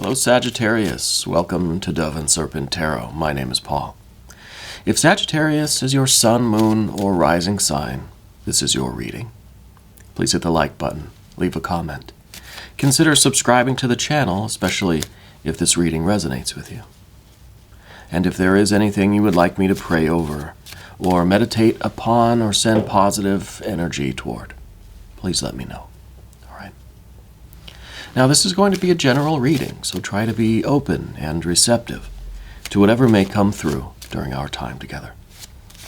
Hello Sagittarius, welcome to Dove and Serpent Tarot. My name is Paul. If Sagittarius is your sun, moon, or rising sign, this is your reading. Please hit the like button, leave a comment. Consider subscribing to the channel, especially if this reading resonates with you. And if there is anything you would like me to pray over, or meditate upon, or send positive energy toward, please let me know. Now, this is going to be a general reading, so try to be open and receptive to whatever may come through during our time together.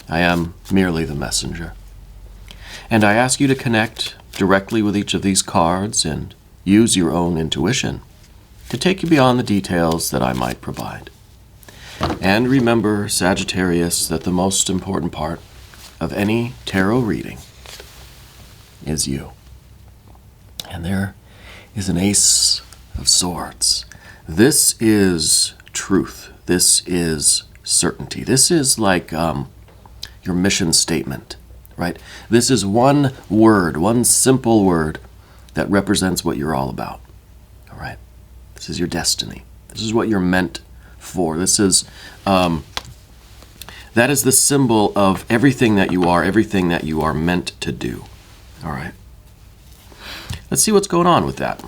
I am merely the messenger. And I ask you to connect directly with each of these cards and use your own intuition to take you beyond the details that I might provide. And remember, Sagittarius, that the most important part of any tarot reading is you. And there is an Ace of Swords. This is truth. This is certainty. This is like your mission statement, right? This is one word, one simple word that represents what you're all about, all right? This is your destiny. This is what you're meant for. This is, that is the symbol of everything that you are meant to do, all right? Let's see what's going on with that.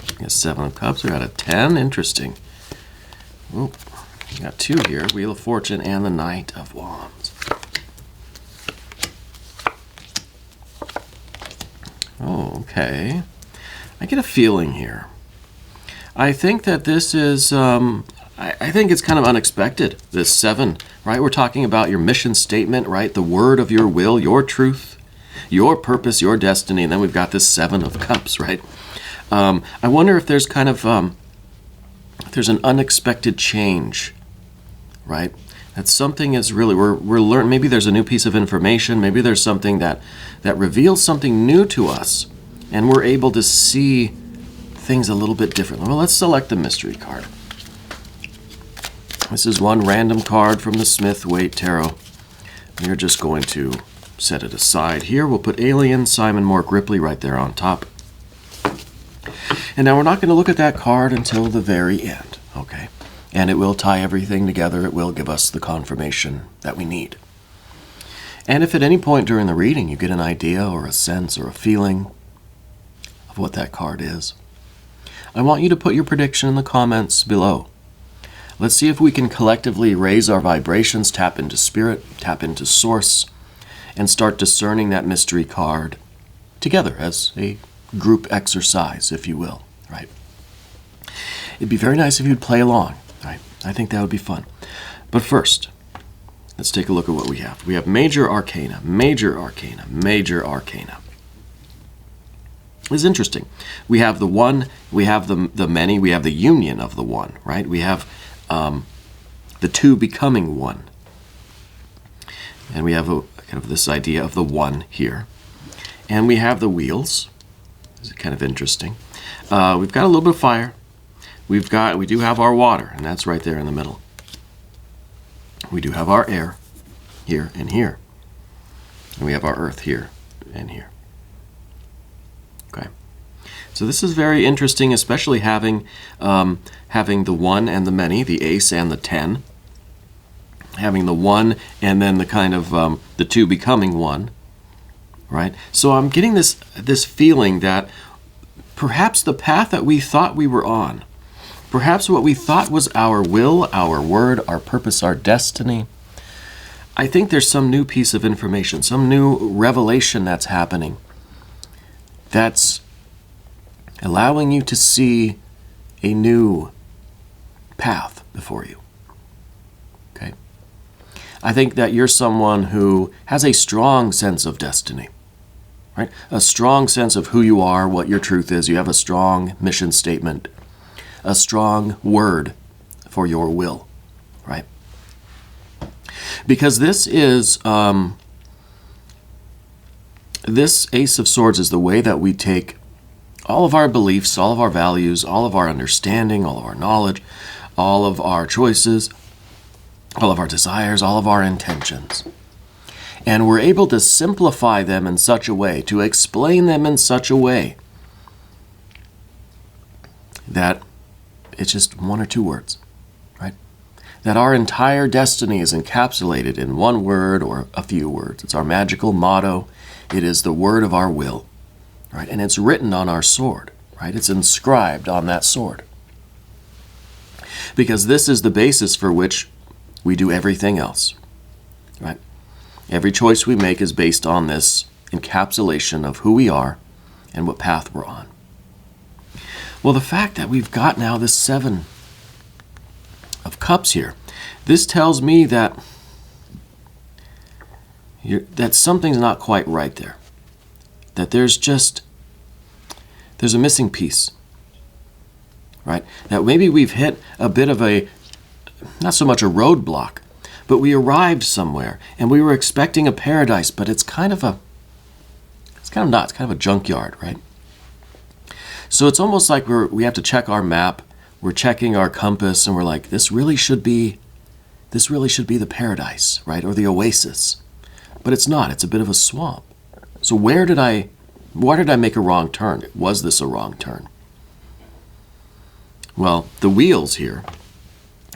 We got 7 of Cups. We got a 10. Interesting. Ooh, we got 2 here. Wheel of Fortune and the Knight of Wands. Oh, okay. I get a feeling here. I think that this is, I think it's kind of unexpected, this 7, right? We're talking about your mission statement, right? The word of your will, your truth, your purpose, your destiny, and then we've got this 7 of Cups, right? I wonder if there's kind of, there's an unexpected change, right? That something is really, we're learning, maybe there's a new piece of information, maybe there's something that reveals something new to us, and we're able to see things a little bit differently. Well, let's select the mystery card. This is one random card from the Smith-Waite Tarot. We're just going to set it aside here. We'll put Alien, Simon Mork Ripley right there on top. And now we're not going to look at that card until the very end, okay? And it will tie everything together. It will give us the confirmation that we need. And if at any point during the reading you get an idea or a sense or a feeling of what that card is, I want you to put your prediction in the comments below. Let's see if we can collectively raise our vibrations, tap into spirit, tap into source, and start discerning that mystery card together as a group exercise, if you will, right? It'd be very nice if you'd play along, right? I think that would be fun. But first, let's take a look at what we have. We have major arcana, major arcana, major arcana. It's interesting. We have the one, we have the many, we have the union of the one, right? We have the two becoming one. And we have kind of this idea of the one here. And we have the wheels. This is kind of interesting. We've got a little bit of fire. We do have our water, and that's right there in the middle. We do have our air here and here. And we have our earth here and here. Okay. So this is very interesting, especially having the one and the many, the ace and the 10. Having the one and then the kind of the two becoming one, right? So I'm getting this feeling that perhaps the path that we thought we were on, perhaps what we thought was our will, our word, our purpose, our destiny, I think there's some new piece of information, some new revelation that's happening that's allowing you to see a new path before you. Okay? I think that you're someone who has a strong sense of destiny, right? A strong sense of who you are, what your truth is. You have a strong mission statement, a strong word for your will, right? Because this is, this Ace of Swords is the way that we take all of our beliefs, all of our values, all of our understanding, all of our knowledge, all of our choices, all of our desires, all of our intentions. And we're able to simplify them in such a way, to explain them in such a way that it's just one or two words, right? That our entire destiny is encapsulated in one word or a few words. It's our magical motto. It is the word of our will, right? And it's written on our sword, right? It's inscribed on that sword. Because this is the basis for which we do everything else, right? Every choice we make is based on this encapsulation of who we are and what path we're on. Well, the fact that we've got now this 7 of Cups here, this tells me that something's not quite right there. That there's a missing piece, right? That maybe we've hit a bit of a, not so much a roadblock, but we arrived somewhere and we were expecting a paradise, but it's kind of not. It's kind of a junkyard, right? So it's almost like we have to check our map, we're checking our compass, and we're like, this really should be the paradise, right? Or the oasis. But it's not. It's a bit of a swamp. So why did I make a wrong turn? Was this a wrong turn? Well, the wheels here,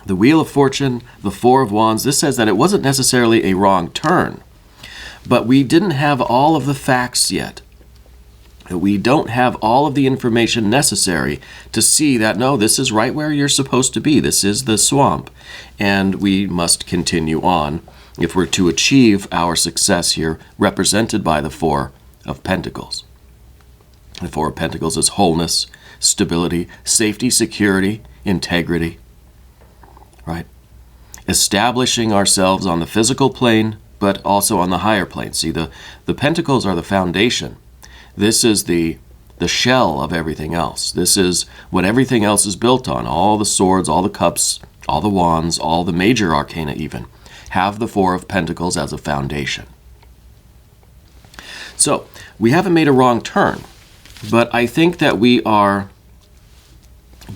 the Wheel of Fortune, the 4 of Wands, this says that it wasn't necessarily a wrong turn, but we didn't have all of the facts yet. We don't have all of the information necessary to see that, no, this is right where you're supposed to be. This is the swamp, and we must continue on if we're to achieve our success here, represented by the 4 of Pentacles. The 4 of Pentacles is wholeness, stability, safety, security, integrity, right? Establishing ourselves on the physical plane, but also on the higher plane. See, the Pentacles are the foundation. This is the shell of everything else. This is what everything else is built on. All the swords, all the cups, all the wands, all the major arcana even, have the 4 of Pentacles as a foundation. So, we haven't made a wrong turn, but I think that we are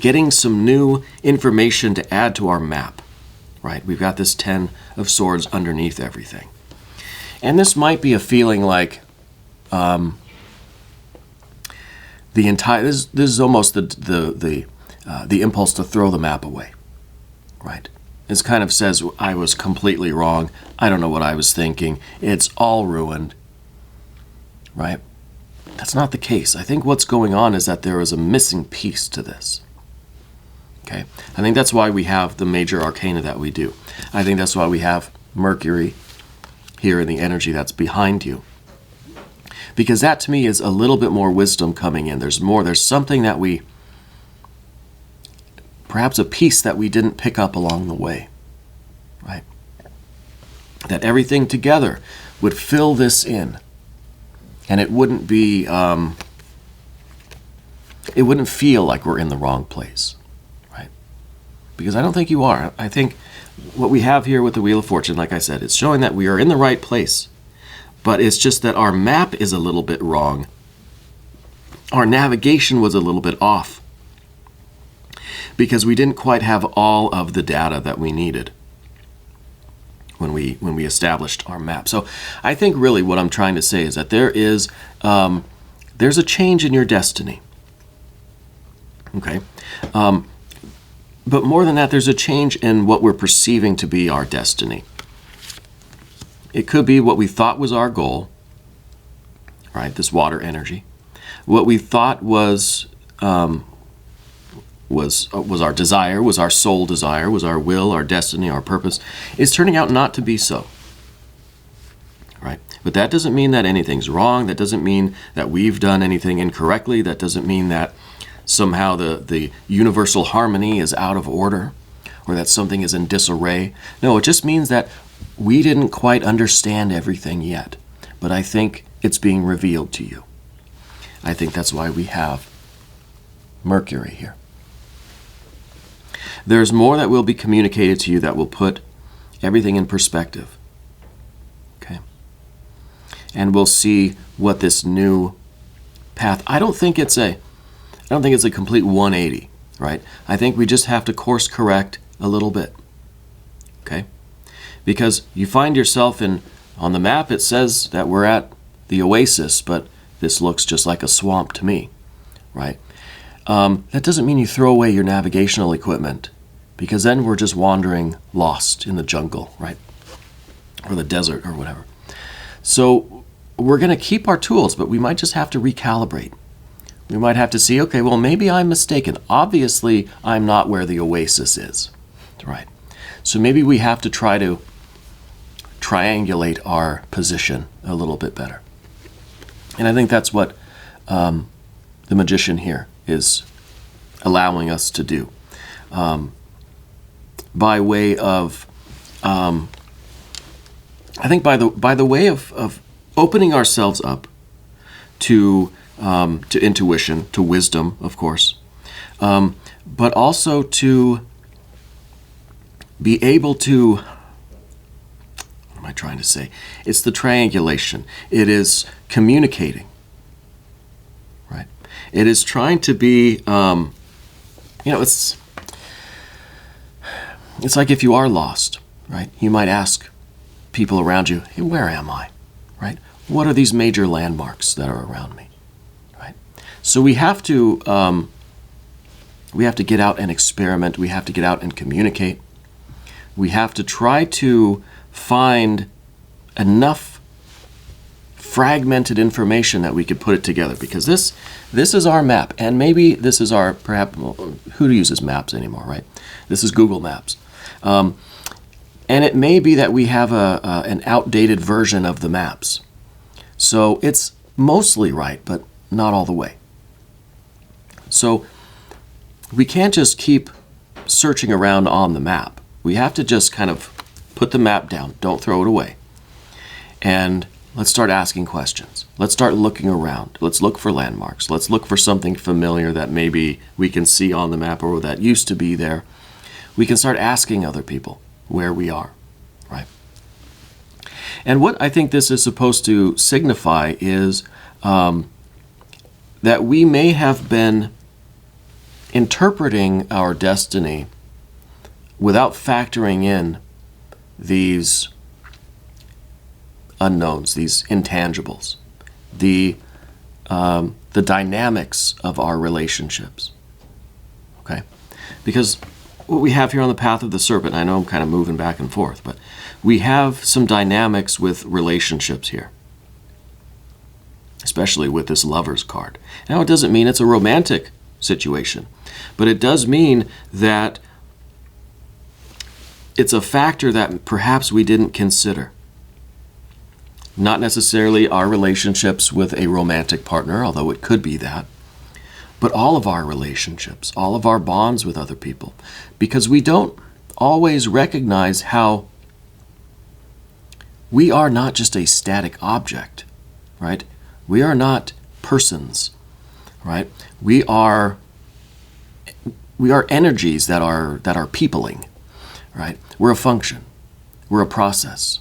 getting some new information to add to our map, right? We've got this 10 of Swords underneath everything. And this might be a feeling like this is almost the impulse to throw the map away, right? This kind of says, I was completely wrong. I don't know what I was thinking. It's all ruined, right? That's not the case. I think what's going on is that there is a missing piece to this. Okay? I think that's why we have the major arcana that we do. I think that's why we have Mercury here in the energy that's behind you. Because that to me is a little bit more wisdom coming in. There's something that perhaps a piece that we didn't pick up along the way, right? That everything together would fill this in. And it wouldn't be, it wouldn't feel like we're in the wrong place, right? Because I don't think you are. I think what we have here with the Wheel of Fortune, like I said, it's showing that we are in the right place. But it's just that our map is a little bit wrong. Our navigation was a little bit off. Because we didn't quite have all of the data that we needed when we established our map. So I think really what I'm trying to say is that there's a change in your destiny. Okay? But more than that, there's a change in what we're perceiving to be our destiny. It could be what we thought was our goal, right? This water energy. What we thought was our desire, was our soul desire, was our will, our destiny, our purpose, is turning out not to be so, right? But that doesn't mean that anything's wrong. That doesn't mean that we've done anything incorrectly. That doesn't mean that somehow the universal harmony is out of order or that something is in disarray. No, it just means that we didn't quite understand everything yet, but I think it's being revealed to you. I think that's why we have Mercury here. There's more that will be communicated to you that will put everything in perspective. Okay? And we'll see what this new path. I don't think it's a complete 180, right? I think we just have to course correct a little bit. Okay? Because you find yourself on the map, it says that we're at the oasis, but this looks just like a swamp to me, right? that doesn't mean you throw away your navigational equipment, because then we're just wandering lost in the jungle, right? Or the desert or whatever. So we're going to keep our tools, but we might just have to recalibrate. We might have to see, okay, well, maybe I'm mistaken. Obviously, I'm not where the oasis is, right? So maybe we have to try to triangulate our position a little bit better. And I think that's what the magician here is allowing us to do. By way of, I think by the way of opening ourselves up to intuition, to wisdom, of course, but also to be able to, what am I trying to say? It's the triangulation. It is communicating, right? It is trying to be, it's like if you are lost, right? You might ask people around you, hey, where am I, right? What are these major landmarks that are around me, right? So we have to get out and experiment. We have to get out and communicate. We have to try to find enough fragmented information that we could put it together, because this is our map, and maybe this is our, perhaps, who uses maps anymore, right? This is Google Maps. And it may be that we have an outdated version of the maps. So it's mostly right, but not all the way. So we can't just keep searching around on the map. We have to just kind of put the map down, don't throw it away. And let's start asking questions. Let's start looking around. Let's look for landmarks. Let's look for something familiar that maybe we can see on the map or that used to be there. We can start asking other people where we are, right? And what I think this is supposed to signify is that we may have been interpreting our destiny without factoring in these unknowns, these intangibles, the dynamics of our relationships, okay? Because what we have here on the path of the serpent, I know I'm kind of moving back and forth, but we have some dynamics with relationships here, especially with this Lover's card. Now, it doesn't mean it's a romantic situation, but it does mean that it's a factor that perhaps we didn't consider. Not necessarily our relationships with a romantic partner, although it could be that, but all of our relationships, all of our bonds with other people, because we don't always recognize how we are not just a static object, right? We are not persons, right? We are energies that are peopling, right? We're a function. We're a process.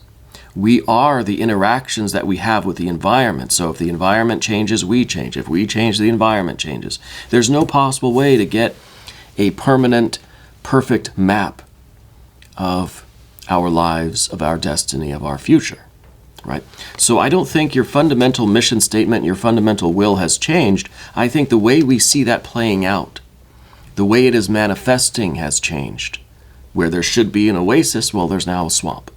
We are the interactions that we have with the environment. So if the environment changes, we change. If we change, the environment changes. There's no possible way to get a permanent, perfect map of our lives, of our destiny, of our future, right? So I don't think your fundamental mission statement, your fundamental will has changed. I think the way we see that playing out, the way it is manifesting has changed. Where there should be an oasis, well, there's now a swamp.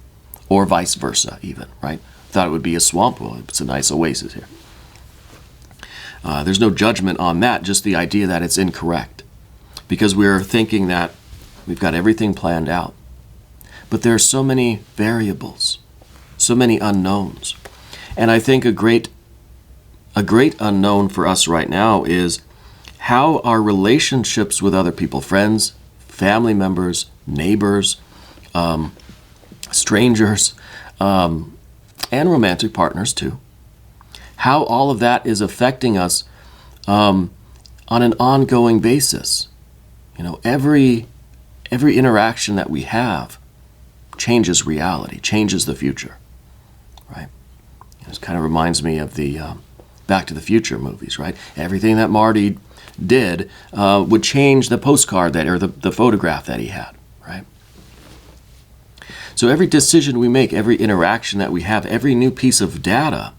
Or vice versa, even, right? Thought it would be a swamp, well, it's a nice oasis here. There's no judgment on that, just the idea that it's incorrect. Because we're thinking that we've got everything planned out. But there are so many variables, so many unknowns. And I think a great unknown for us right now is how our relationships with other people, friends, family members, neighbors, strangers, and romantic partners too, how all of that is affecting us on an ongoing basis. You know, every interaction that we have changes reality, changes the future, right? It kind of reminds me of the Back to the Future movies, right? Everything that Marty did would change the postcard or the photograph that he had, right? So every decision we make, every interaction that we have, every new piece of data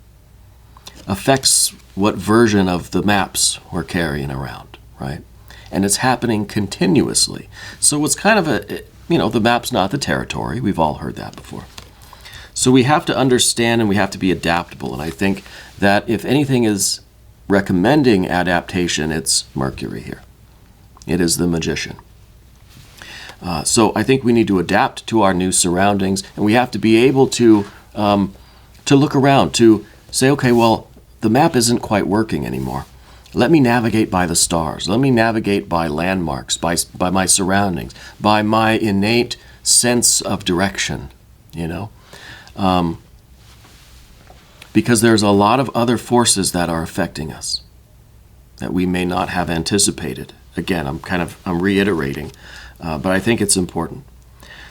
affects what version of the maps we're carrying around, right? and it's happening continuously. So it's kind of the map's not the territory. We've all heard that before. So we have to understand and we have to be adaptable. And I think that if anything is recommending adaptation, it's Mercury here. It is the magician. So I think we need to adapt to our new surroundings, and we have to be able to look around, to say, okay, well, the map isn't quite working anymore. Let me navigate by the stars. Let me navigate by landmarks, by my surroundings, by my innate sense of direction, because there's a lot of other forces that are affecting us that we may not have anticipated. Again, I'm reiterating, but I think it's important.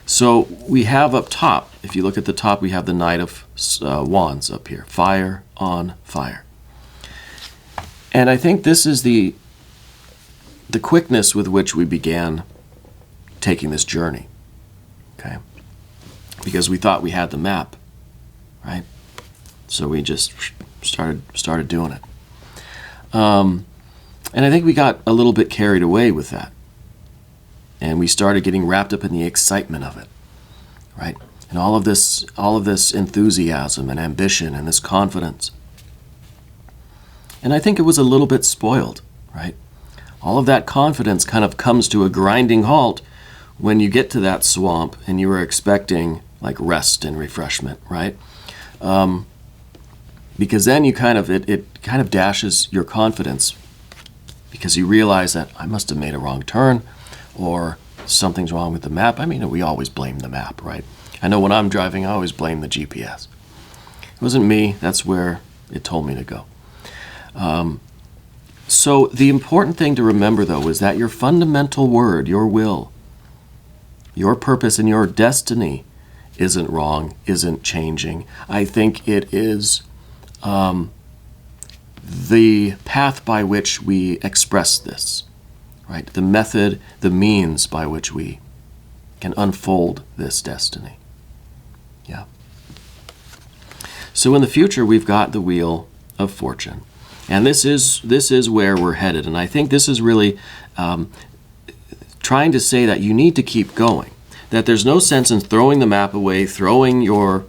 So we have up top, if you look at the top, we have the Knight of Wands up here. Fire on fire. And I think this is the quickness with which we began taking this journey. Okay? Because we thought we had the map, right? So we just started doing it. And I think we got a little bit carried away with that. And we started getting wrapped up in the excitement of it, right? And all of this enthusiasm and ambition and this confidence. And I think it was a little bit spoiled, right? All of that confidence kind of comes to a grinding halt when you get to that swamp and you were expecting like rest and refreshment, right? Because then you it kind of dashes your confidence because you realize that I must have made a wrong turn, or something's wrong with the map. I mean, we always blame the map, right? I know when I'm driving, I always blame the GPS. It wasn't me. That's where it told me to go. So the important thing to remember, though, is that your fundamental word, your will, your purpose, and your destiny isn't wrong, isn't changing. I think it is the path by which we express this. Right? The method, the means by which we can unfold this destiny. Yeah. So in the future, we've got the Wheel of Fortune. And this is where we're headed. And I think this is really trying to say that you need to keep going. That there's no sense in throwing the map away, throwing your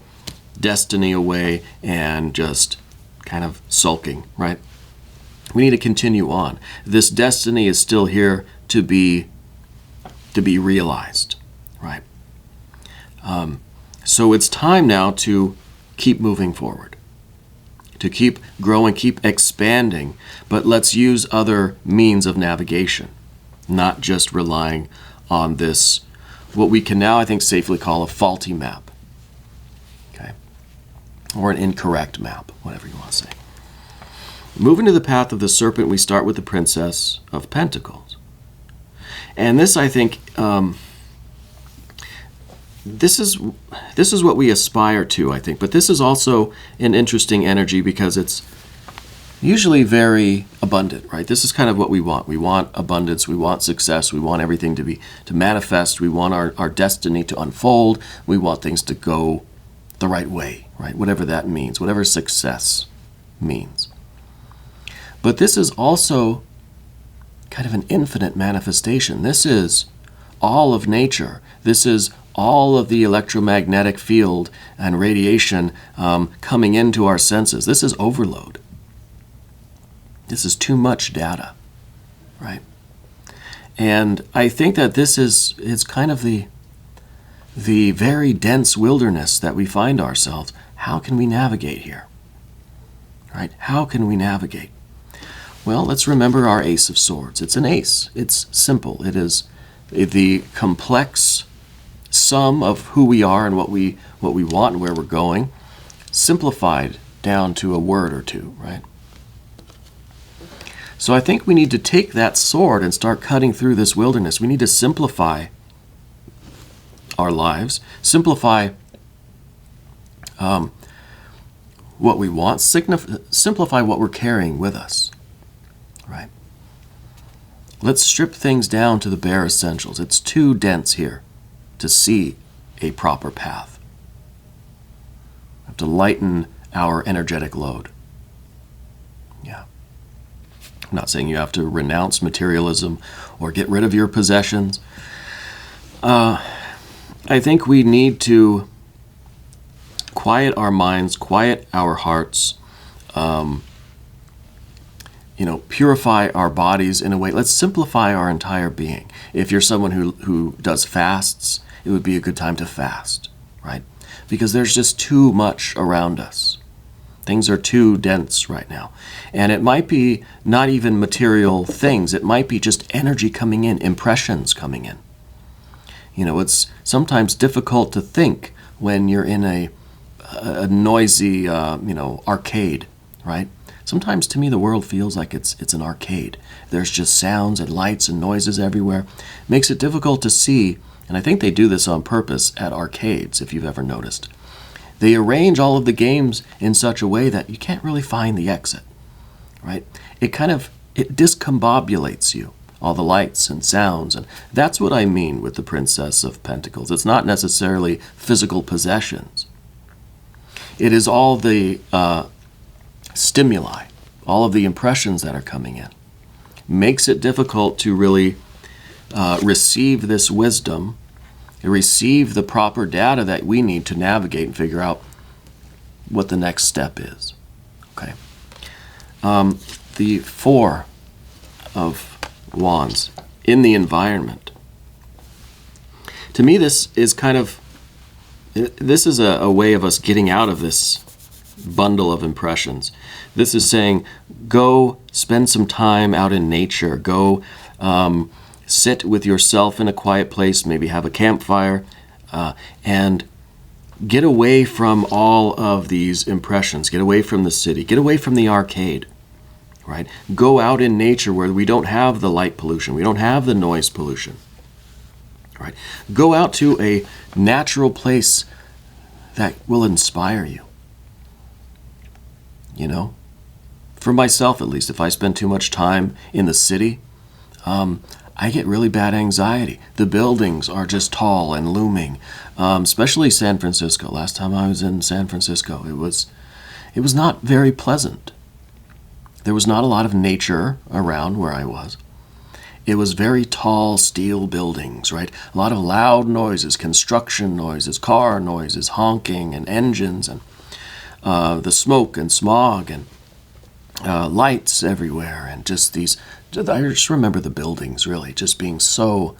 destiny away, and just kind of sulking, right? We need to continue on. This destiny is still here to be realized, right? So it's time now to keep moving forward, to keep growing, keep expanding, but let's use other means of navigation, not just relying on this, what we can now, I think, safely call a faulty map, okay? Or an incorrect map, whatever you want to say. Moving to the path of the serpent, we start with the Princess of Pentacles. And this, I think, this is what we aspire to, I think. But this is also an interesting energy because it's usually very abundant, right? This is kind of what we want. We want abundance. We want success. We want everything to manifest. We want our destiny to unfold. We want things to go the right way, right? Whatever that means, whatever success means. But this is also kind of an infinite manifestation. This is all of nature. This is all of the electromagnetic field and radiation coming into our senses. This is overload. This is too much data, right? And I think that this is kind of the very dense wilderness that we find ourselves. How can we navigate here, right? How can we navigate? Well, let's remember our Ace of Swords. It's an ace. It's simple. It is the complex sum of who we are and what we want and where we're going, simplified down to a word or two, right? So I think we need to take that sword and start cutting through this wilderness. We need to simplify our lives, simplify what we want, simplify what we're carrying with us. Right? Let's strip things down to the bare essentials. It's too dense here to see a proper path. We have to lighten our energetic load. Yeah. I'm not saying you have to renounce materialism or get rid of your possessions. I think we need to quiet our minds, quiet our hearts, purify our bodies in a way. Let's simplify our entire being. If you're someone who does fasts, it would be a good time to fast, right? Because there's just too much around us. Things are too dense right now. And it might be not even material things. It might be just energy coming in, impressions coming in. It's sometimes difficult to think when you're in a noisy, arcade, right? Sometimes to me the world feels like it's an arcade. There's just sounds and lights and noises everywhere. Makes it difficult to see, and I think they do this on purpose at arcades, if you've ever noticed. They arrange all of the games in such a way that you can't really find the exit, right? It discombobulates you, all the lights and sounds, and that's what I mean with the Princess of Pentacles. It's not necessarily physical possessions. It is all the stimuli, all of the impressions that are coming in. Makes it difficult to really receive this wisdom, receive the proper data that we need to navigate and figure out what the next step is. Okay. The Four of Wands in the environment. To me, this is a way of us getting out of this bundle of impressions. This is saying, go spend some time out in nature. Go sit with yourself in a quiet place, maybe have a campfire, and get away from all of these impressions. Get away from the city. Get away from the arcade, right? Go out in nature where we don't have the light pollution. We don't have the noise pollution, right? Go out to a natural place that will inspire you. For myself at least, if I spend too much time in the city, I get really bad anxiety. The buildings are just tall and looming, especially San Francisco. Last time I was in San Francisco, it was not very pleasant. There was not a lot of nature around where I was. It was very tall steel buildings, right? A lot of loud noises, construction noises, car noises, honking and engines, and the smoke and smog and lights everywhere, and just these. I just remember the buildings really just being so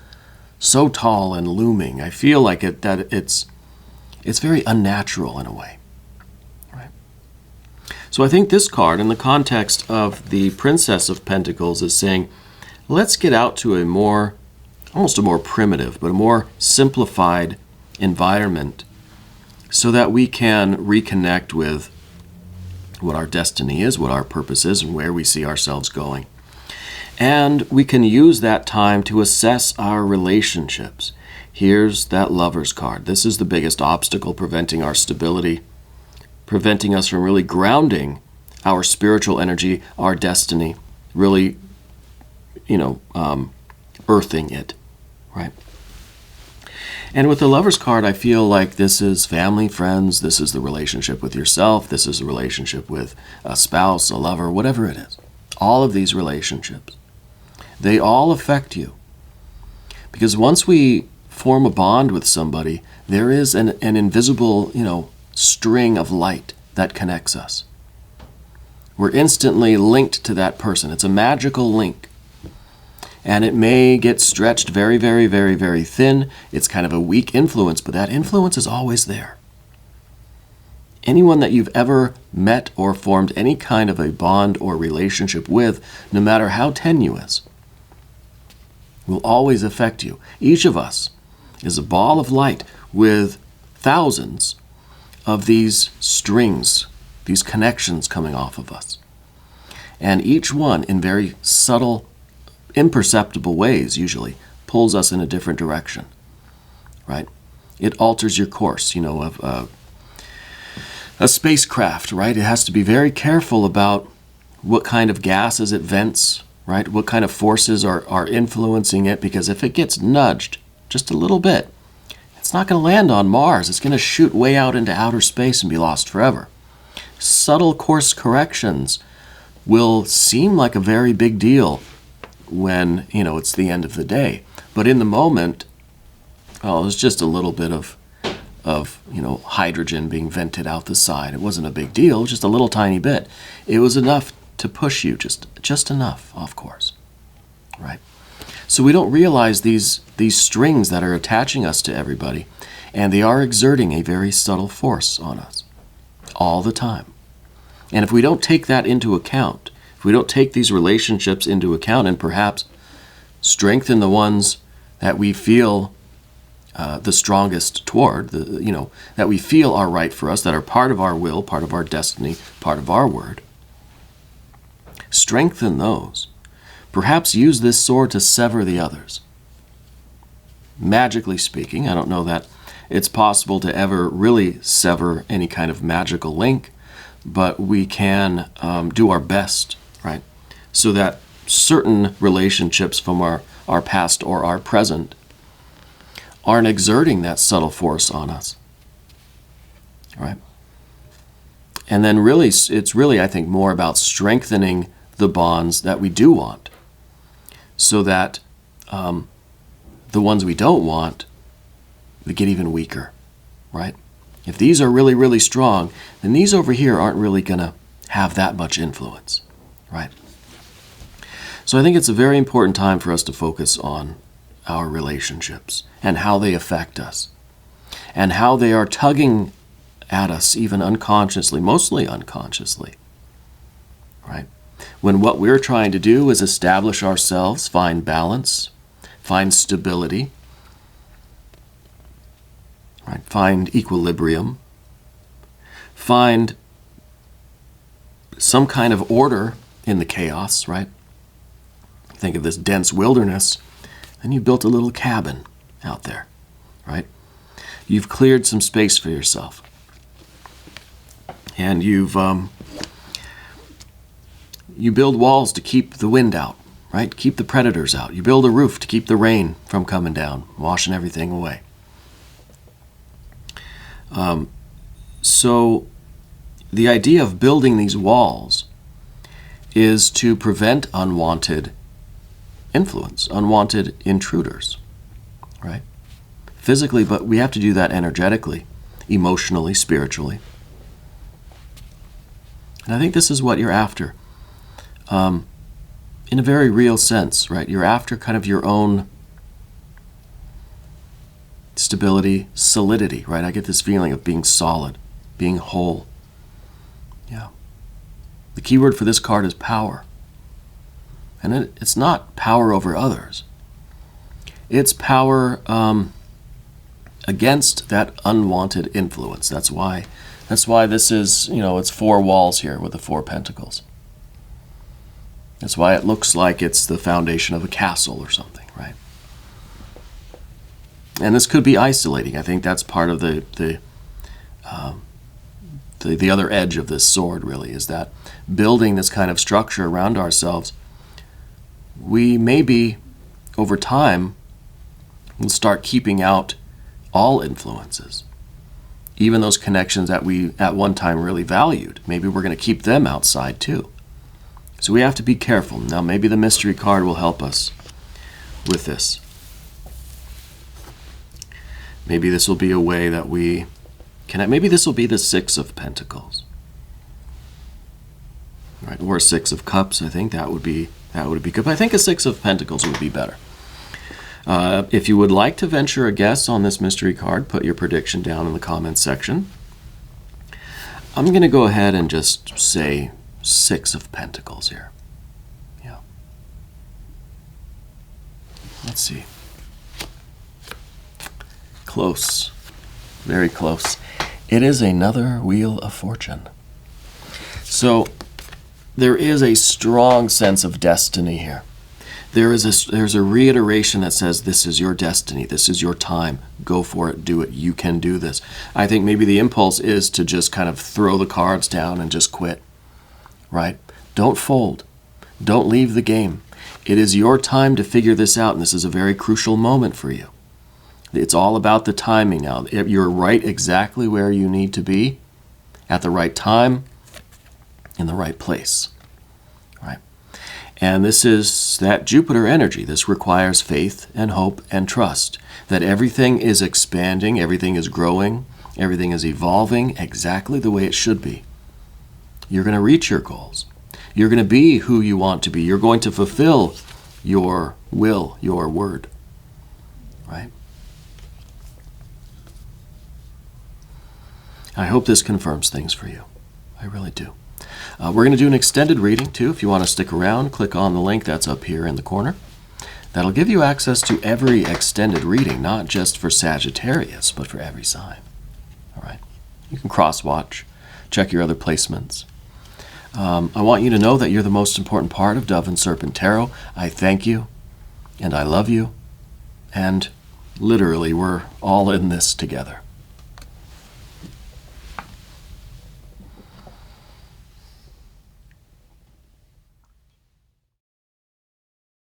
tall and looming. I feel like it's very unnatural in a way, right? So I think this card, in the context of the Princess of Pentacles, is saying, let's get out to almost a more primitive, but a more simplified environment, so that we can reconnect with what our destiny is, what our purpose is, and where we see ourselves going. And we can use that time to assess our relationships. Here's that Lover's card. This is the biggest obstacle preventing our stability, preventing us from really grounding our spiritual energy, our destiny, really, earthing it, right? And with the Lover's card, I feel like this is family, friends, this is the relationship with yourself, this is a relationship with a spouse, a lover, whatever it is. All of these relationships, they all affect you. Because once we form a bond with somebody, there is an invisible, string of light that connects us. We're instantly linked to that person. It's a magical link. And it may get stretched very, very, very, very thin. It's kind of a weak influence, but that influence is always there. Anyone that you've ever met or formed any kind of a bond or relationship with, no matter how tenuous, will always affect you. Each of us is a ball of light with thousands of these strings, these connections coming off of us. And each one, in very subtle, imperceptible ways, usually, pulls us in a different direction, right? It alters your course, of a spacecraft, right? It has to be very careful about what kind of gases it vents, right? What kind of forces are influencing it, because if it gets nudged just a little bit, it's not going to land on Mars. It's going to shoot way out into outer space and be lost forever. Subtle course corrections will seem like a very big deal when, it's the end of the day. But in the moment, it's just a little bit of hydrogen being vented out the side. It wasn't a big deal, just a little tiny bit. It was enough to push you, just enough, of course, right? So we don't realize these strings that are attaching us to everybody, and they are exerting a very subtle force on us all the time. And if we don't take that into account, if we don't take these relationships into account and perhaps strengthen the ones that we feel the strongest toward, that we feel are right for us, that are part of our will, part of our destiny, part of our word, strengthen those. Perhaps use this sword to sever the others. Magically speaking, I don't know that it's possible to ever really sever any kind of magical link, but we can do our best, right? So that certain relationships from our past or our present aren't exerting that subtle force on us, right? And then really, it's really, I think, more about strengthening the bonds that we do want, so that the ones we don't want, they get even weaker, right? If these are really, really strong, then these over here aren't really going to have that much influence, right? So I think it's a very important time for us to focus on our relationships and how they affect us and how they are tugging at us even unconsciously, mostly unconsciously, right? When what we're trying to do is establish ourselves, find balance, find stability, right? Find equilibrium, find some kind of order in the chaos, right? Think of this dense wilderness, and you built a little cabin out there, right? You've cleared some space for yourself. And you build walls to keep the wind out, right? Keep the predators out. You build a roof to keep the rain from coming down, washing everything away. So the idea of building these walls is to prevent unwanted influence, unwanted intruders, right? Physically, but we have to do that energetically, emotionally, spiritually. And I think this is what you're after, in a very real sense, right? You're after kind of your own stability, solidity, right? I get this feeling of being solid, being whole. Yeah. The key word for this card is power. And it's not power over others. It's power against that unwanted influence. That's why this is, it's 4 walls here with the 4 pentacles. That's why it looks like it's the foundation of a castle or something, right? And this could be isolating. I think that's part of the other edge of this sword, really, is that building this kind of structure around ourselves, we maybe, over time, will start keeping out all influences. Even those connections that we at one time really valued. Maybe we're going to keep them outside too. So we have to be careful. Now maybe the mystery card will help us with this. Maybe this will be a way that we can, maybe this will be the 6 of Pentacles. Right, or a 6 of Cups. I think that would be good. But I think a 6 of Pentacles would be better. If you would like to venture a guess on this mystery card, put your prediction down in the comments section. I'm going to go ahead and just say 6 of Pentacles here. Yeah. Let's see. Close. Very close. It is another Wheel of Fortune. So there is a strong sense of destiny here. There's a reiteration that says this is your destiny, this is your time, go for it, do it, you can do this. I think maybe the impulse is to just kind of throw the cards down and just quit, right? Don't fold, don't leave the game. It is your time to figure this out, and this is a very crucial moment for you. It's all about the timing now. You're right exactly where you need to be, at the right time, in the right place. And this is that Jupiter energy. This requires faith and hope and trust that everything is expanding, everything is growing, everything is evolving exactly the way it should be. You're going to reach your goals. You're going to be who you want to be. You're going to fulfill your will, your word. Right? I hope this confirms things for you. I really do. We're going to do an extended reading, too. If you want to stick around, click on the link that's up here in the corner. That'll give you access to every extended reading, not just for Sagittarius, but for every sign. All right? You can cross-watch, check your other placements. I want you to know that you're the most important part of Dove and Serpent Tarot. I thank you, and I love you, and literally, we're all in this together.